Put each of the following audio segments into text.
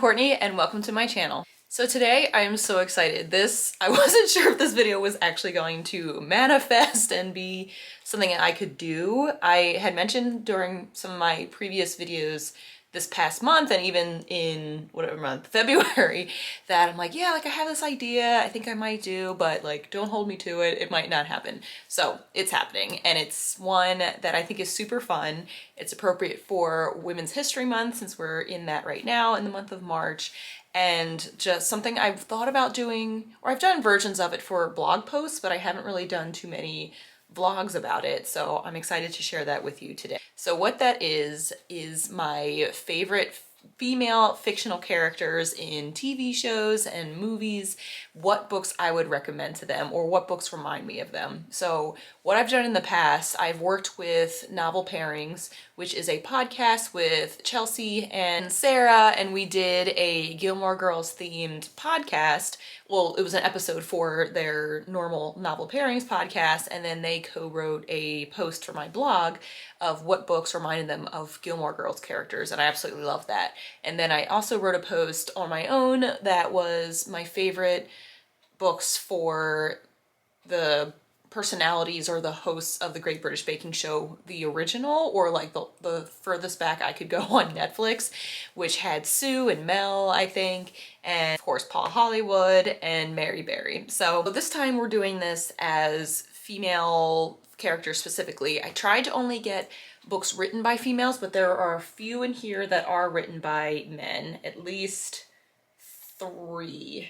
Courtney and welcome to my channel. So today I am so excited. I wasn't sure if this video was actually going to manifest and be something that I could do. I had mentioned during some of my previous videos this past month and even in whatever month, February, that I'm like, yeah, like I have this idea, I think I might do, but like don't hold me to it, it might not happen. So it's happening, and it's one that I think is super fun. It's appropriate for Women's History Month since we're in that right now in the month of March, and just something I've thought about doing, or I've done versions of it for blog posts, but I haven't really done too many vlogs about it, so I'm excited to share that with you today. So what that is my favorite female fictional characters in TV shows and movies, what books I would recommend to them or what books remind me of them. So what I've done in the past, I've worked with Novel Pairings, which is a podcast with Chelsea and Sarah, and we did a Gilmore Girls themed podcast. Well, it was an episode for their normal Novel Pairings podcast, and then they co-wrote a post for my blog of what books reminded them of Gilmore Girls characters, and I absolutely love that. And then I also wrote a post on my own that was my favorite books for the personalities or the hosts of the Great British Baking Show, the original, or like the furthest back I could go on Netflix, which had Sue and Mel, I think, and of course Paul Hollywood and Mary Berry. So this time we're doing this as female characters specifically. I tried to only get books written by females, but there are a few in here that are written by men, at least 3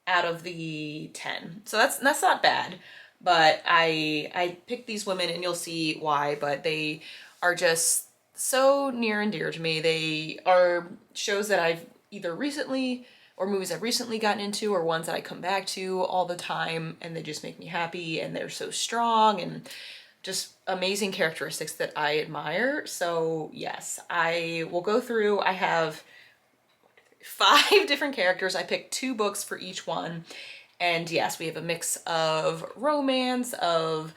out of the 10. So that's not bad, but I picked these women and you'll see why, but they are just so near and dear to me. They are shows that I've either recently or movies I've recently gotten into or ones that I come back to all the time, and they just make me happy, and they're so strong and just amazing characteristics that I admire. So yes, I will go through. I have 5 different characters. I picked 2 books for each one. And yes, we have a mix of romance, of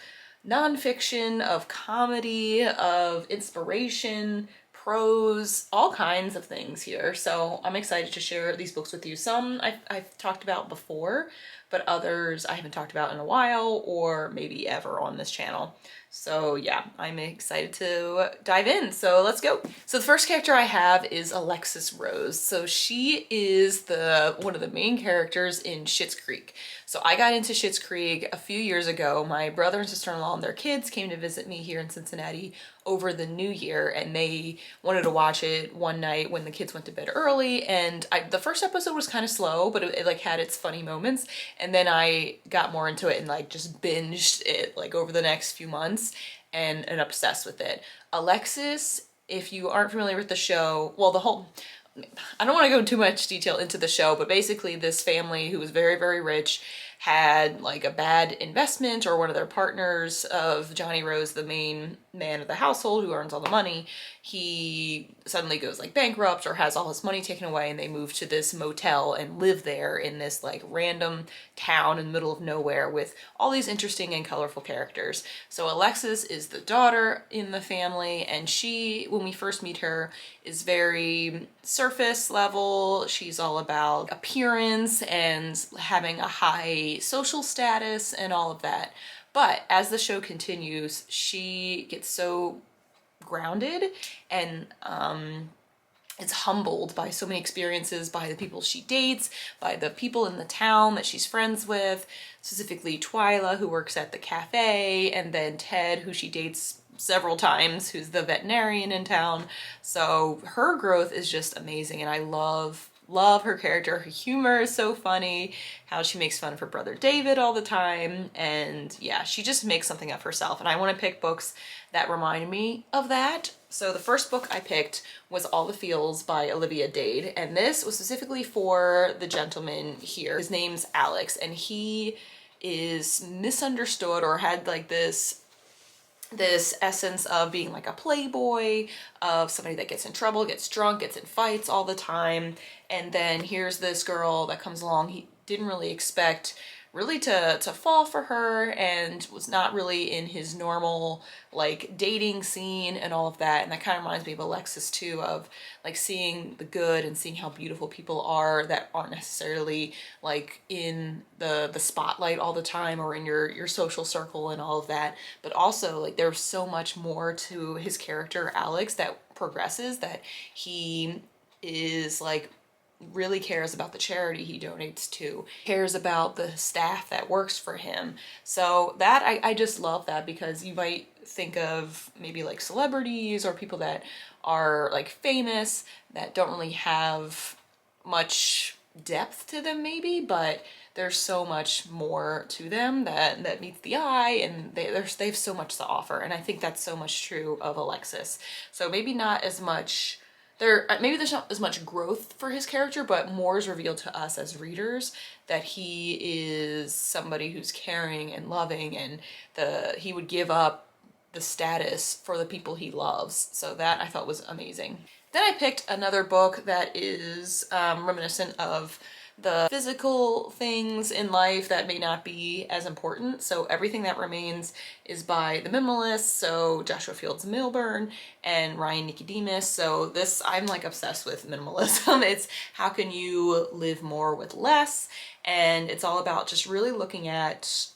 nonfiction, of comedy, of inspiration, prose, all kinds of things here. So I'm excited to share these books with you. Some I've talked about before, but others I haven't talked about in a while or maybe ever on this channel. So yeah, I'm excited to dive in. So let's go. So the first character I have is Alexis Rose. So she is one of the main characters in Schitt's Creek. So I got into Schitt's Creek a few years ago. My brother and sister-in-law and their kids came to visit me here in Cincinnati over the new year, and they wanted to watch it one night when the kids went to bed early. And the first episode was kind of slow, but it like had its funny moments. And then I got more into it and like just binged it like over the next few months and obsessed with it. Alexis, if you aren't familiar with the show, well, I don't want to go too much detail into the show, but basically this family who was very, very rich had like a bad investment, or one of their partners of Johnny Rose, the main man of the household who earns all the money, he suddenly goes like bankrupt or has all his money taken away, and they move to this motel and live there in this like random town in the middle of nowhere with all these interesting and colorful characters. So Alexis is the daughter in the family, and she, when we first meet her, is very surface level. She's all about appearance and having a high social status and all of that. But as the show continues, she gets so grounded and is humbled by so many experiences, by the people she dates, by the people in the town that she's friends with, specifically Twyla, who works at the cafe, and then Ted, who she dates several times, who's the veterinarian in town. So her growth is just amazing, and I love her character. Her humor is so funny, how she makes fun of her brother David all the time, and yeah, she just makes something of herself, and I want to pick books that remind me of that. So the first book I picked was All the Feels by Olivia Dade, and this was specifically for the gentleman here. His name's Alex, and he is misunderstood, or had like this essence of being like a playboy, of somebody that gets in trouble, gets drunk, gets in fights all the time. And then here's this girl that comes along he didn't really expect, really to fall for her, and was not really in his normal like dating scene and all of that. And that kind of reminds me of Alexis too, of like seeing the good and seeing how beautiful people are that aren't necessarily like in the spotlight all the time or in your social circle and all of that. But also like there's so much more to his character Alex that progresses, that he is like really cares about the charity he donates to, cares about the staff that works for him. So that I just love that, because you might think of maybe like celebrities or people that are like famous that don't really have much depth to them maybe, but there's so much more to them that meets the eye, and they have so much to offer. And I think that's so much true of Alexis. So maybe not as much maybe there's not as much growth for his character, but more is revealed to us as readers, that he is somebody who's caring and loving, and he would give up the status for the people he loves. So that I thought was amazing. Then I picked another book that is reminiscent of the physical things in life that may not be as important. So Everything That Remains is by the Minimalists, so Joshua Fields Millburn and Ryan Nicodemus. So this, I'm like obsessed with minimalism. It's how can you live more with less, and it's all about just really looking at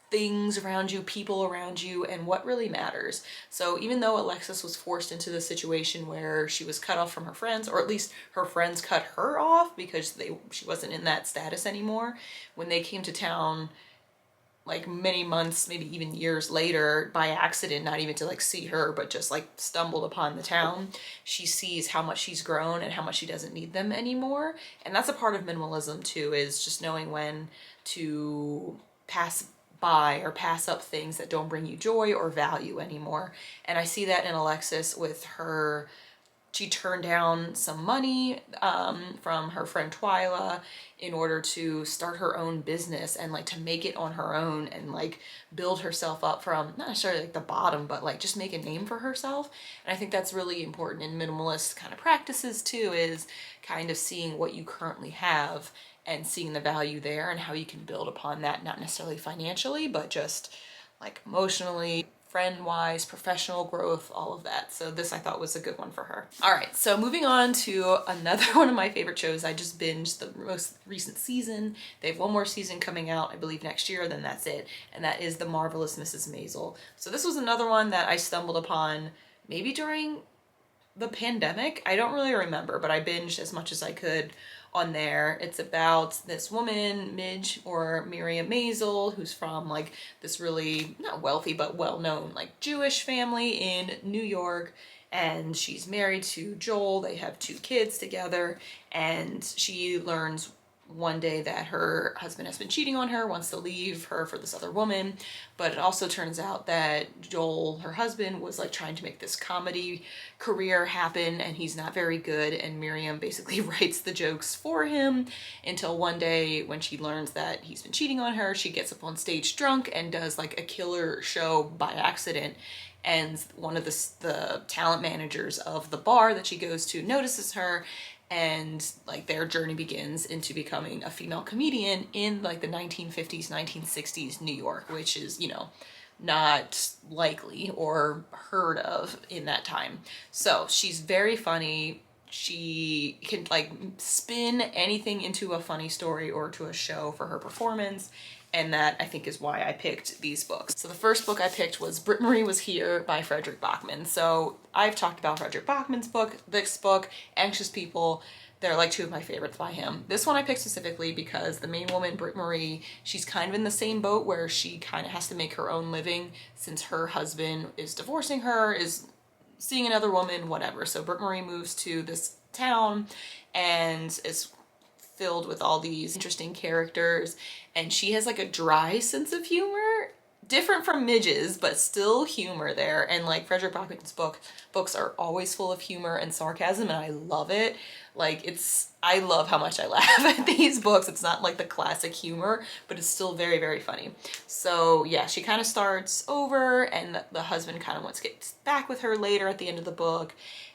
things around you, people around you, and what really matters. So even though Alexis was forced into the situation where she was cut off from her friends, or at least her friends cut her off because she wasn't in that status anymore, when they came to town like many months, maybe even years later, by accident, not even to like see her, but just like stumbled upon the town, she sees how much she's grown and how much she doesn't need them anymore. And that's a part of minimalism too, is just knowing when to pass by or pass up things that don't bring you joy or value anymore. And I see that in Alexis with her. She turned down some money from her friend Twyla in order to start her own business and like to make it on her own and like build herself up from not necessarily like the bottom, but like just make a name for herself. And I think that's really important in minimalist kind of practices too, is kind of seeing what you currently have and seeing the value there and how you can build upon that, not necessarily financially, but just like emotionally, friend-wise, professional growth, all of that. So this I thought was a good one for her. All right, so moving on to another one of my favorite shows. I just binged the most recent season. They have one more season coming out, I believe next year, then that's it. And that is The Marvelous Mrs. Maisel. So this was another one that I stumbled upon maybe during the pandemic. I don't really remember, but I binged as much as I could on there. It's about this woman, Midge, or Miriam Maisel, who's from like this really not wealthy but well-known like Jewish family in New York, and she's married to Joel. They have 2 kids together, and she learns one day that her husband has been cheating on her, wants to leave her for this other woman. But it also turns out that Joel, her husband, was like trying to make this comedy career happen, and he's not very good, and Miriam basically writes the jokes for him until one day when she learns that he's been cheating on her, she gets up on stage drunk and does like a killer show by accident. And one of the talent managers of the bar that she goes to notices her, and like their journey begins into becoming a female comedian in like the 1950s, 1960s New York, which is, you know, not likely or heard of in that time. So she's very funny. She can like spin anything into a funny story or to a show for her performance. And that I think is why I picked these books. So the first book I picked was BRITT-MARIE Was Here by Fredrik Backman. So I've talked about Fredrik Backman's book, this book, Anxious People. They're like 2 of my favorites by him. This one I picked specifically because the main woman, BRITT-MARIE, she's kind of in the same boat where she kind of has to make her own living since her husband is divorcing her, is seeing another woman, whatever. So BRITT-MARIE moves to this town and is filled with all these interesting characters, and she has like a dry sense of humor, different from Midge's, but still humor there. And like Fredrik Backman's books are always full of humor and sarcasm, and I love it. Like I love how much I laugh at these books. It's not like the classic humor, but it's still very, very funny. So yeah, she kind of starts over and the husband kind of wants to get back with her later at the end of the book.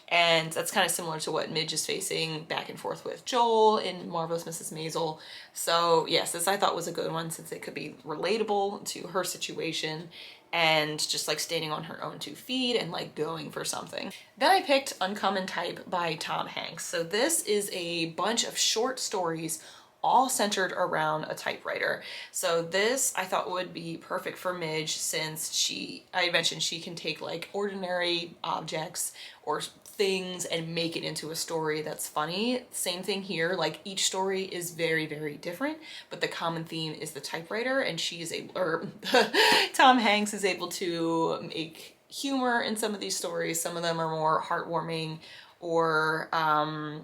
And that's kind of similar to what Midge is facing back and forth with Joel in Marvelous Mrs. Maisel. So yes, this I thought was a good one since it could be relatable to her situation and just like standing on her own 2 feet and like going for something. Then I picked Uncommon Type by Tom Hanks. So this is a bunch of short stories all centered around a typewriter. So this I thought would be perfect for Midge since I mentioned she can take like ordinary objects or things and make it into a story that's funny. Same thing here, like each story is very, very different, but the common theme is the typewriter, and Tom Hanks is able to make humor in some of these stories. Some of them are more heartwarming or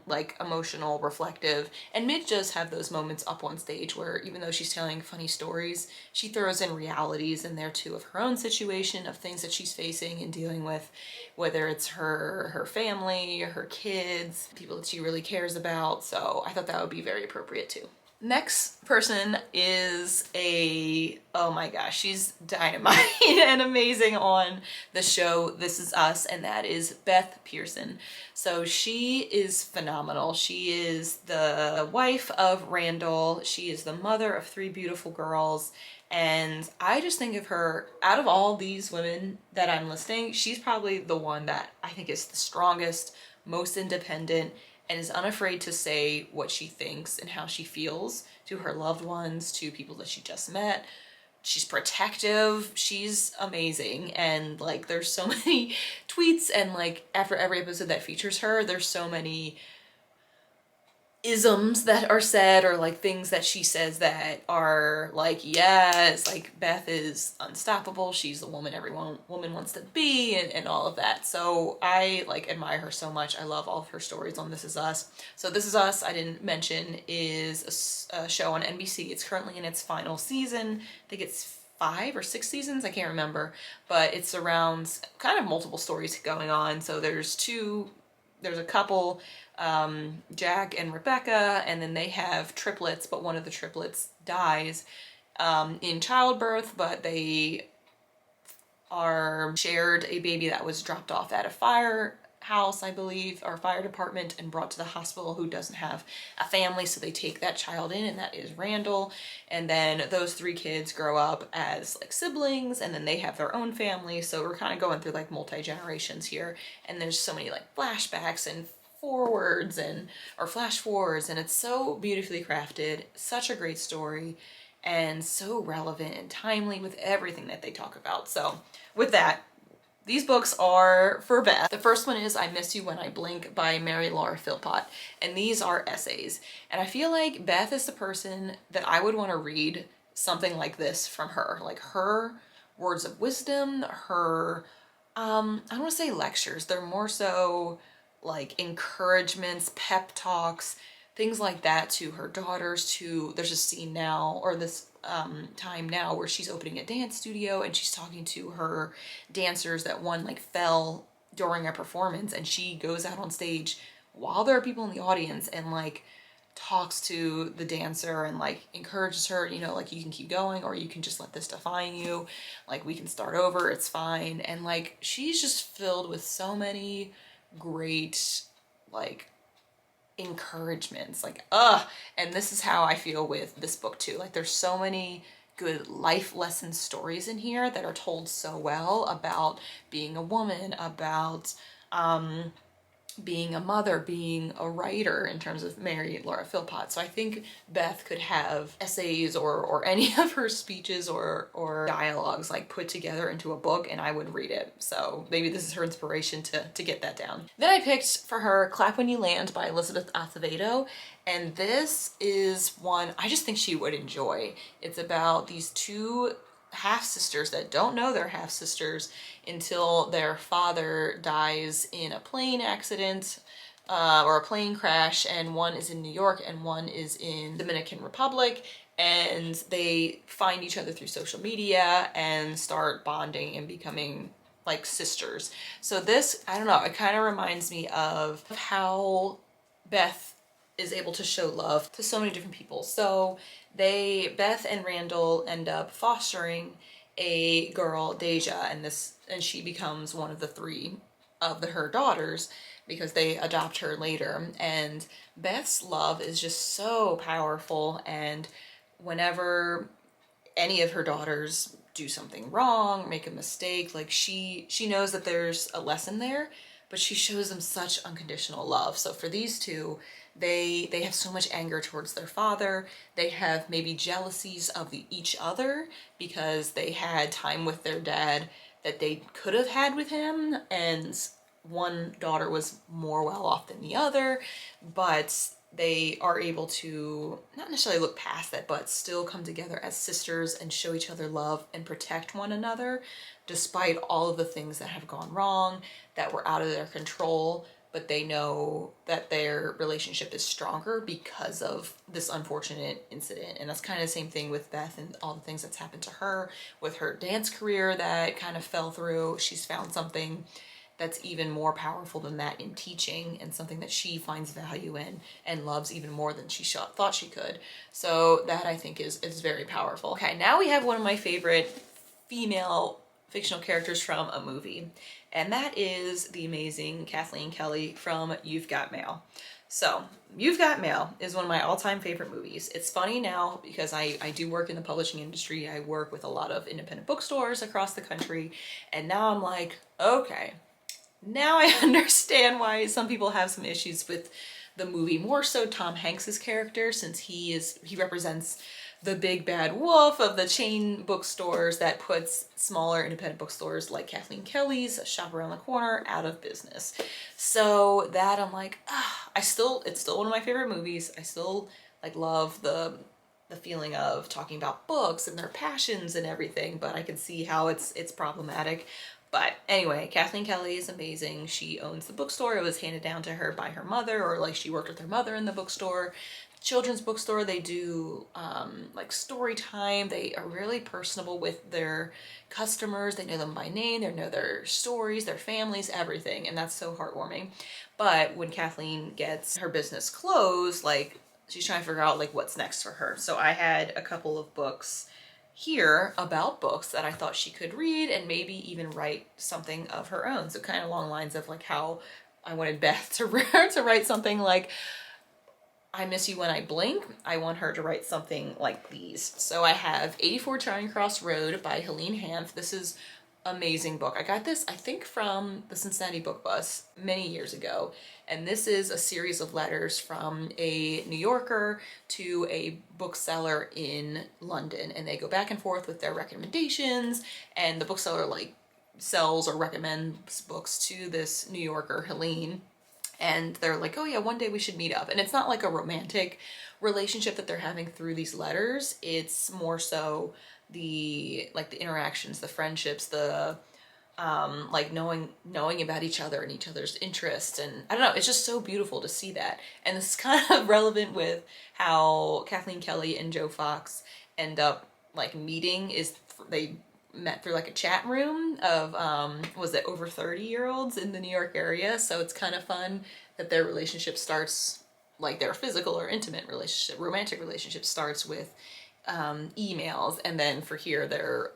like emotional, reflective. And Midge does have those moments up on stage where even though she's telling funny stories, she throws in realities in there too of her own situation, of things that she's facing and dealing with, whether it's her family, her kids, people that she really cares about. So I thought that would be very appropriate too. Next person is oh my gosh, she's dynamite and amazing on the show This Is Us, and that is Beth Pearson. So she is phenomenal. She is the wife of Randall. She is the mother of 3 beautiful girls. And I just think of her, out of all these women that I'm listing, she's probably the one that I think is the strongest, most independent, and is unafraid to say what she thinks and how she feels to her loved ones, to people that she just met. She's protective, she's amazing, and like there's so many tweets and like after every episode that features her, there's so many isms that are said or like things that she says that are like, yes, like Beth is unstoppable, she's the woman every woman wants to be, and all of that. So I like admire her so much. I love all of her stories on This Is Us. So This Is Us, I didn't mention, is a show on NBC. It's currently in its final season. I think it's 5 or 6 seasons, I can't remember, but it's around kind of multiple stories going on. So there's a couple, Jack and Rebecca, and then they have triplets, but one of the triplets dies in childbirth, but they are shared a baby that was dropped off at a firehouse, I believe, or fire department, and brought to the hospital, who doesn't have a family, so they take that child in, and that is Randall. And then those 3 kids grow up as like siblings, and then they have their own family. So we're kind of going through like multi-generations here, and there's so many like flashbacks and forwards or flash forwards, and it's so beautifully crafted, such a great story, and so relevant and timely with everything that they talk about. So with that, these books are for Beth. The first one is I Miss You When I Blink by Mary Laura Philpott, and these are essays. And I feel like Beth is the person that I would want to read something like this from her. Like her words of wisdom, her, I don't want to say lectures, they're more so like encouragements, pep talks, things like that to her daughters. There's a scene now, or this time now, where she's opening a dance studio and she's talking to her dancers that one like fell during a performance, and she goes out on stage while there are people in the audience and like talks to the dancer and like encourages her, you know, like you can keep going, or you can just let this define you, like we can start over, it's fine. And like she's just filled with so many great like encouragements, like and this is how I feel with this book too. Like there's so many good life lesson stories in here that are told so well about being a woman, about being a mother, being a writer, in terms of Mary Laura Philpott. So I think Beth could have essays or any of her speeches or dialogues like put together into a book, and I would read it. So maybe this is her inspiration to get that down. Then I picked for her Clap When You Land by Elizabeth Acevedo, and this is one I just think she would enjoy. It's about these 2 half-sisters that don't know they're half-sisters until their father dies in a plane accident or a plane crash, and one is in New York and one is in Dominican Republic, and they find each other through social media and start bonding and becoming like sisters. So this, I don't know, it kind of reminds me of how Beth is able to show love to so many different people. So Beth and Randall end up fostering a girl, Deja, and she becomes one of the three of her daughters because they adopt her later. And Beth's love is just so powerful, and whenever any of her daughters do something wrong, make a mistake, like she knows that there's a lesson there, but she shows them such unconditional love. So for these two, they have so much anger towards their father. They have maybe jealousies of each other because they had time with their dad that they could have had with him, and one daughter was more well off than the other, but they are able to not necessarily look past that, but still come together as sisters and show each other love and protect one another despite all of the things that have gone wrong, that were out of their control. But they know that their relationship is stronger because of this unfortunate incident. And that's kind of the same thing with Beth and all the things that's happened to her with her dance career that kind of fell through. She's found something that's even more powerful than that in teaching, and something that she finds value in and loves even more than she thought she could. So that, I think, is very powerful. Okay, now we have one of my favorite female fictional characters from a movie, and that is the amazing Katherine Kelly from You've Got Mail. So You've Got Mail is one of my all-time favorite movies. It's funny now because I do work in the publishing industry. I work with a lot of independent bookstores across the country, and now I'm like, okay, now I understand why some people have some issues with the movie, more so Tom Hanks's character, since he represents the big bad wolf of the chain bookstores that puts smaller independent bookstores like Katherine Kelly's Shop Around the Corner out of business. So that, I'm like, it's still one of my favorite movies. I still like love the feeling of talking about books and their passions and everything, but I can see how it's problematic. But anyway, Katherine Kelly is amazing. She owns the bookstore. It was handed down to her by her mother, or like she worked with her mother in the bookstore. Children's bookstore, they do like story time. They are really personable with their customers. They know them by name. They know their stories, their families, everything. And that's so heartwarming. But when Kathleen gets her business closed, like she's trying to figure out like what's next for her. So I had a couple of books here about books that I thought she could read and maybe even write something of her own. So kind of along lines of like how I wanted Beth to write something like I Miss You When I Blink. I want her to write something like these. So I have 84 Charing Cross Road by Helene Hanff. This is amazing book. I got this, I think, from the Cincinnati Book Bus many years ago. And this is a series of letters from a New Yorker to a bookseller in London. And they go back and forth with their recommendations. And the bookseller like sells or recommends books to this New Yorker, Helene. And they're like, oh yeah, one day we should meet up. And it's not like a romantic relationship that they're having through these letters. It's more so the interactions, the friendships, the like knowing about each other and each other's interests. And I don't know, it's just so beautiful to see that. And this is kind of relevant with how Kathleen Kelly and Joe Fox end up like meeting. They met through like a chat room of was it over 30-year-olds in the New York area. So it's kind of fun that their relationship starts, like their physical or intimate relationship, romantic relationship, starts with emails, and then for here their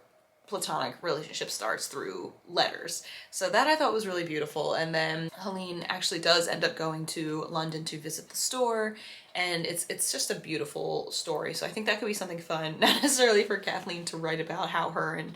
platonic relationship starts through letters. So that I thought was really beautiful. And then Helene actually does end up going to London to visit the store, and it's just a beautiful story. So I think that could be something fun, not necessarily for Kathleen to write about how her and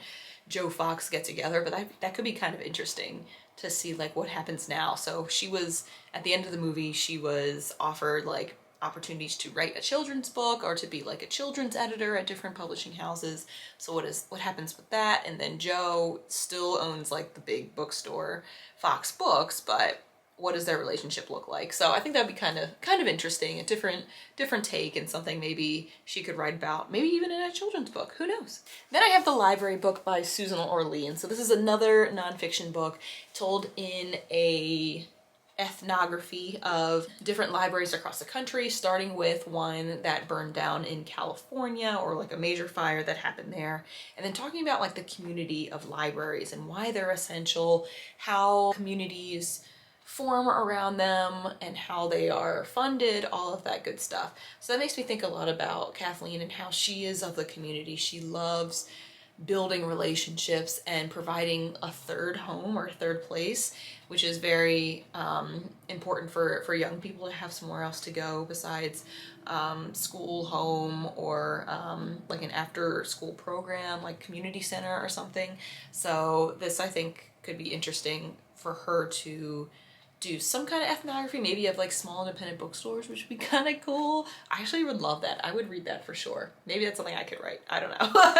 Joe Fox get together, but that could be kind of interesting to see like what happens now. So she was, at the end of the movie, she was offered like opportunities to write a children's book or to be like a children's editor at different publishing houses. So what happens with that? And then Joe still owns like the big bookstore, Fox Books, but what does their relationship look like? So I think that'd be kind of interesting, a different take, and something maybe she could write about, maybe even in a children's book, who knows? Then I have The Library Book by Susan Orlean. So this is another nonfiction book told in a ethnography of different libraries across the country, starting with one that burned down in California, or like a major fire that happened there, and then talking about like the community of libraries and why they're essential, how communities form around them and how they are funded, all of that good stuff. So that makes me think a lot about Kathleen and how she is of the community. She loves building relationships and providing a third home or a third place, which is very important for young people to have somewhere else to go besides school, home, or like an after school program like community center or something. So this, I think, could be interesting for her to do some kind of ethnography, maybe of like small independent bookstores, which would be kind of cool. I actually would love that. I would read that for sure. Maybe that's something I could write. I don't know.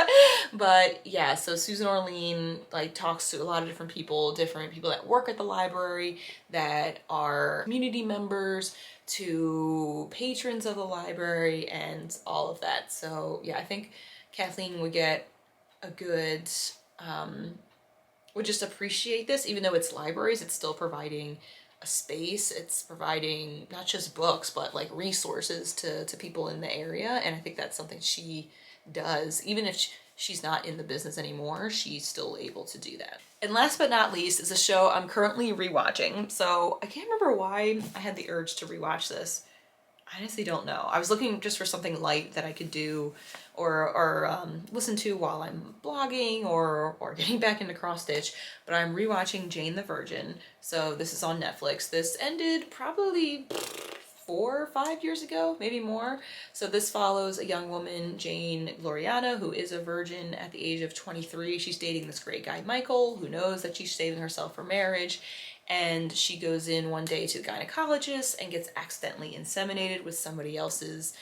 But yeah, so Susan Orlean like talks to a lot of different people that work at the library, that are community members, to patrons of the library, and all of that. So yeah, I think Kathleen would get a good, would just appreciate this. Even though it's libraries, it's still providing a space. It's providing not just books, but like resources to people in the area. And I think that's something she does. Even if she's not in the business anymore, she's still able to do that. And last but not least is a show I'm currently rewatching. So I can't remember why I had the urge to rewatch this. I honestly don't know. I was looking just for something light that I could do or listen to while I'm blogging or getting back into cross stitch, but I'm rewatching Jane the Virgin. So this is on Netflix. This ended probably 4 or 5 years ago, maybe more. So this follows a young woman, Jane Gloriana, who is a virgin at the age of 23. She's dating this great guy, Michael, who knows that she's saving herself for marriage. And she goes in one day to the gynecologist and gets accidentally inseminated with somebody else's,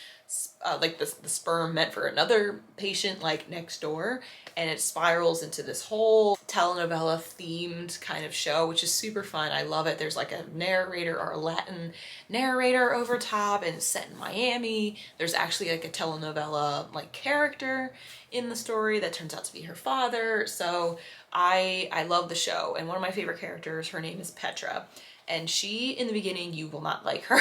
like the sperm meant for another patient like next door. And it spirals into this whole telenovela themed kind of show, which is super fun. I love it. There's like a narrator or a Latin narrator over top, and it's set in Miami. There's actually like a telenovela like character in the story that turns out to be her father. So I love the show, and one of my favorite characters, her name is Petra, and she, in the beginning, you will not like her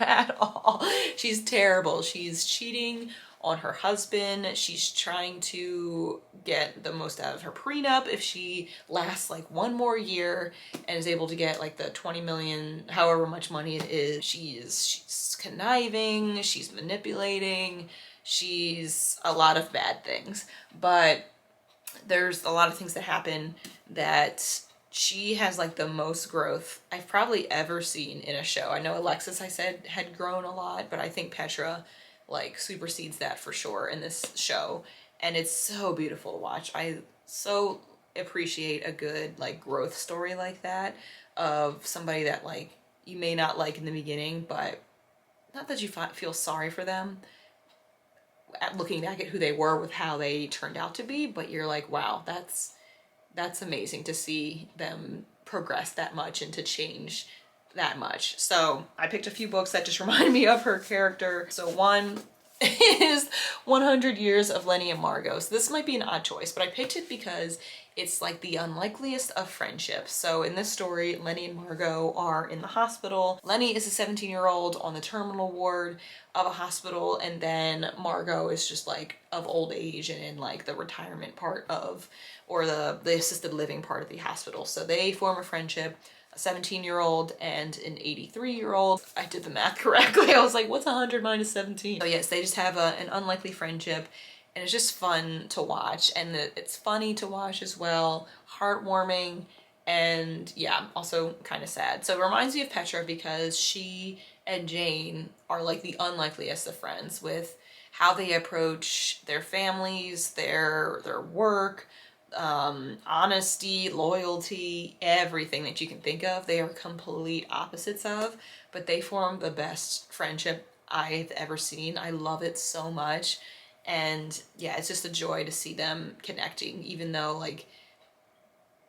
at all. She's terrible. She's cheating on her husband. She's trying to get the most out of her prenup if she lasts like one more year and is able to get like the 20 million, however much money it is. She's conniving, she's manipulating, she's a lot of bad things, but there's a lot of things that happen that she has like the most growth I've probably ever seen in a show. I know Alexis, I said, had grown a lot, but I think Petra like supersedes that for sure in this show. And it's so beautiful to watch. I so appreciate a good like growth story like that of somebody that like you may not like in the beginning, but not that you feel sorry for them at looking back at who they were with how they turned out to be, but you're like, wow, that's amazing to see them progress that much and to change that much. So I picked a few books that just remind me of her character. So one is 100 Years of Lenny and Margot. So this might be an odd choice, but I picked it because it's like the unlikeliest of friendships. So in this story, Lenny and Margot are in the hospital. Lenny is a 17-year-old on the terminal ward of a hospital, and then Margot is just like of old age and in like the retirement part of, or the assisted living part of the hospital. So they form a friendship, a 17-year-old and an 83-year-old. I did the math correctly. I was like, what's 100 minus 17? So yes, they just have an unlikely friendship, and it's just fun to watch, and it's funny to watch as well, heartwarming, and yeah, also kind of sad. So it reminds me of Petra because she and Jane are like the unlikeliest of friends with how they approach their families, their work, honesty, loyalty, everything that you can think of. They are complete opposites of, but they form the best friendship I've ever seen. I love it so much. And yeah, it's just a joy to see them connecting, even though like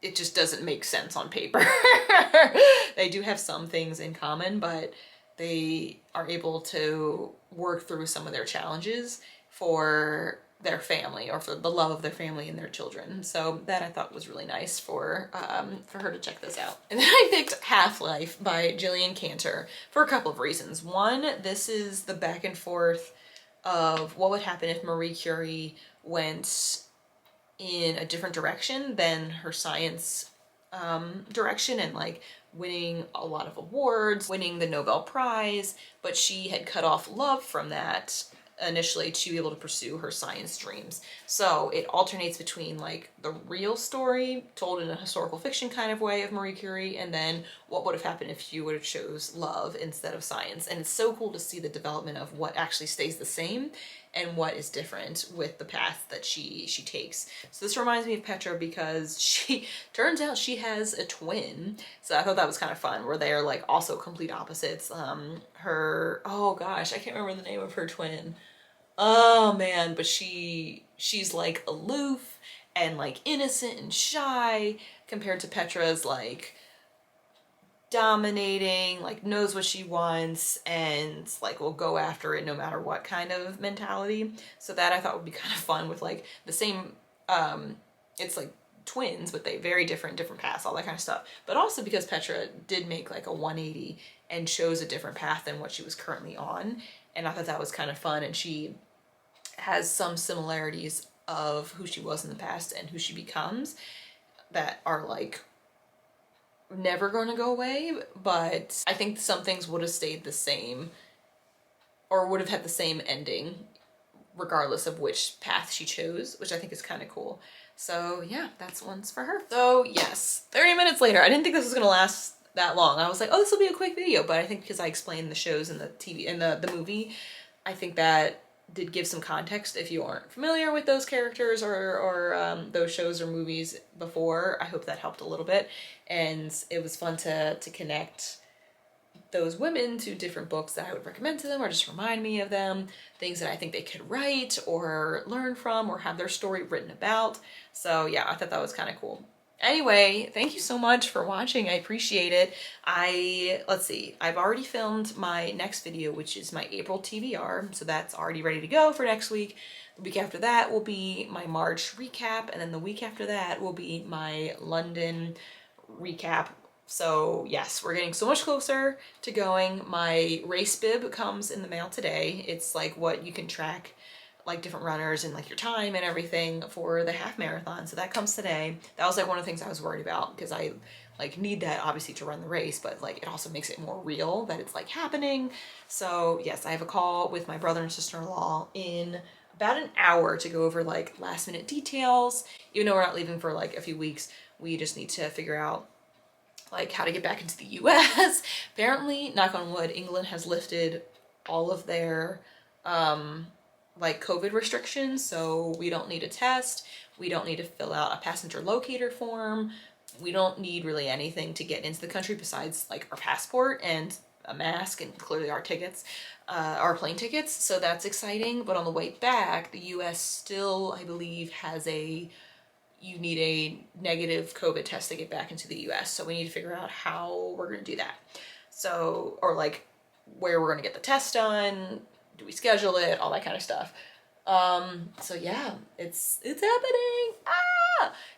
it just doesn't make sense on paper. They do have some things in common, but they are able to work through some of their challenges for their family, or for the love of their family and their children. So that I thought was really nice for her to check this out. And then I picked Half-Life by Jillian Cantor for a couple of reasons. One, this is the back and forth of what would happen if Marie Curie went in a different direction than her science direction and like winning a lot of awards, winning the Nobel Prize, but she had cut off love from that initially to be able to pursue her science dreams. So it alternates between like the real story told in a historical fiction kind of way of Marie Curie, and then what would have happened if she would have chose love instead of science. And it's so cool to see the development of what actually stays the same and what is different with the path that she takes. So this reminds me of Petra because she turns out she has a twin. So I thought that was kind of fun where they are like also complete opposites. Her, oh gosh, I can't remember the name of her twin. Oh man, but she's like aloof and like innocent and shy compared to Petra's like dominating, like knows what she wants and like will go after it no matter what kind of mentality. So that I thought would be kind of fun with like the same, it's like twins but they very different paths, all that kind of stuff. But also because Petra did make like a 180 and chose a different path than what she was currently on. And I thought that was kind of fun, and she has some similarities of who she was in the past and who she becomes that are like never going to go away, but I think some things would have stayed the same or would have had the same ending regardless of which path she chose, which I think is kind of cool. So yeah, that's one's for her. So yes, 30 minutes later. I didn't think this was gonna last that long. I was like, oh, this will be a quick video, but I think because I explained the shows and the TV and the movie, I think that did give some context if you aren't familiar with those characters or those shows or movies before. I hope that helped a little bit, and it was fun to connect those women to different books that I would recommend to them or just remind me of them, things that I think they could write or learn from or have their story written about. So yeah, I thought that was kind of cool. Anyway, thank you so much for watching. I appreciate it. Let's see, I've already filmed my next video, which is my April TBR. So that's already ready to go for next week. The week after that will be my March recap. And then the week after that will be my London recap. So yes, we're getting so much closer to going. My race bib comes in the mail today. It's like what you can track like different runners and like your time and everything for the half marathon. So that comes today. That was like one of the things I was worried about because I like need that obviously to run the race, but like it also makes it more real that it's like happening. So yes, I have a call with my brother and sister-in-law in about an hour to go over like last minute details. Even though we're not leaving for like a few weeks, we just need to figure out like how to get back into the US. Apparently, knock on wood, England has lifted all of their like COVID restrictions, so we don't need a test, we don't need to fill out a passenger locator form, we don't need really anything to get into the country besides like our passport and a mask and clearly our tickets, our plane tickets, so that's exciting. But on the way back, the US still, I believe, has you need a negative COVID test to get back into the US, so we need to figure out how we're gonna do that. So, or like where we're gonna get the test done, do we schedule it, all that kind of stuff. So yeah, it's happening.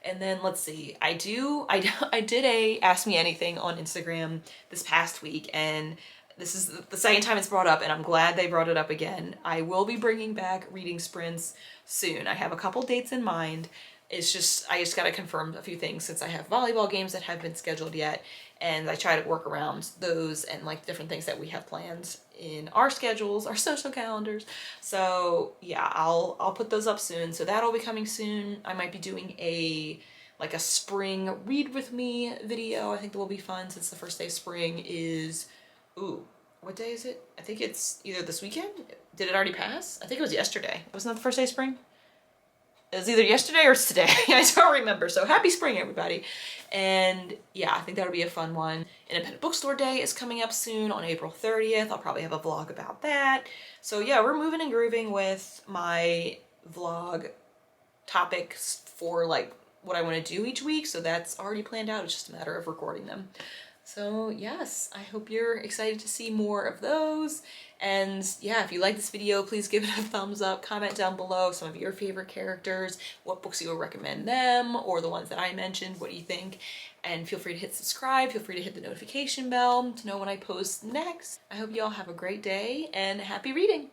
And then let's see, I did a Ask Me Anything on Instagram this past week, and this is the second time it's brought up, and I'm glad they brought it up again. I will be bringing back reading sprints soon. I have a couple dates in mind. It's just, I just got to confirm a few things since I have volleyball games that haven't been scheduled yet, and I try to work around those and like different things that we have planned in our schedules, our social calendars. So yeah, I'll put those up soon. So that'll be coming soon. I might be doing a spring read with me video. I think that will be fun since the first day of spring is, ooh, what day is it? I think it's either this weekend. Did it already pass? I think it was yesterday. Wasn't that the first day of spring? It was either yesterday or it's today. I don't remember. So happy spring, everybody. And yeah, I think that'll be a fun one. Independent Bookstore Day is coming up soon on April 30th. I'll probably have a vlog about that. So yeah, we're moving and grooving with my vlog topics for like what I want to do each week. So that's already planned out. It's just a matter of recording them. So yes, I hope you're excited to see more of those. And yeah, if you like this video, please give it a thumbs up, comment down below some of your favorite characters, what books you would recommend them, or the ones that I mentioned, what do you think? And feel free to hit subscribe, feel free to hit the notification bell to know when I post next. I hope you all have a great day and happy reading.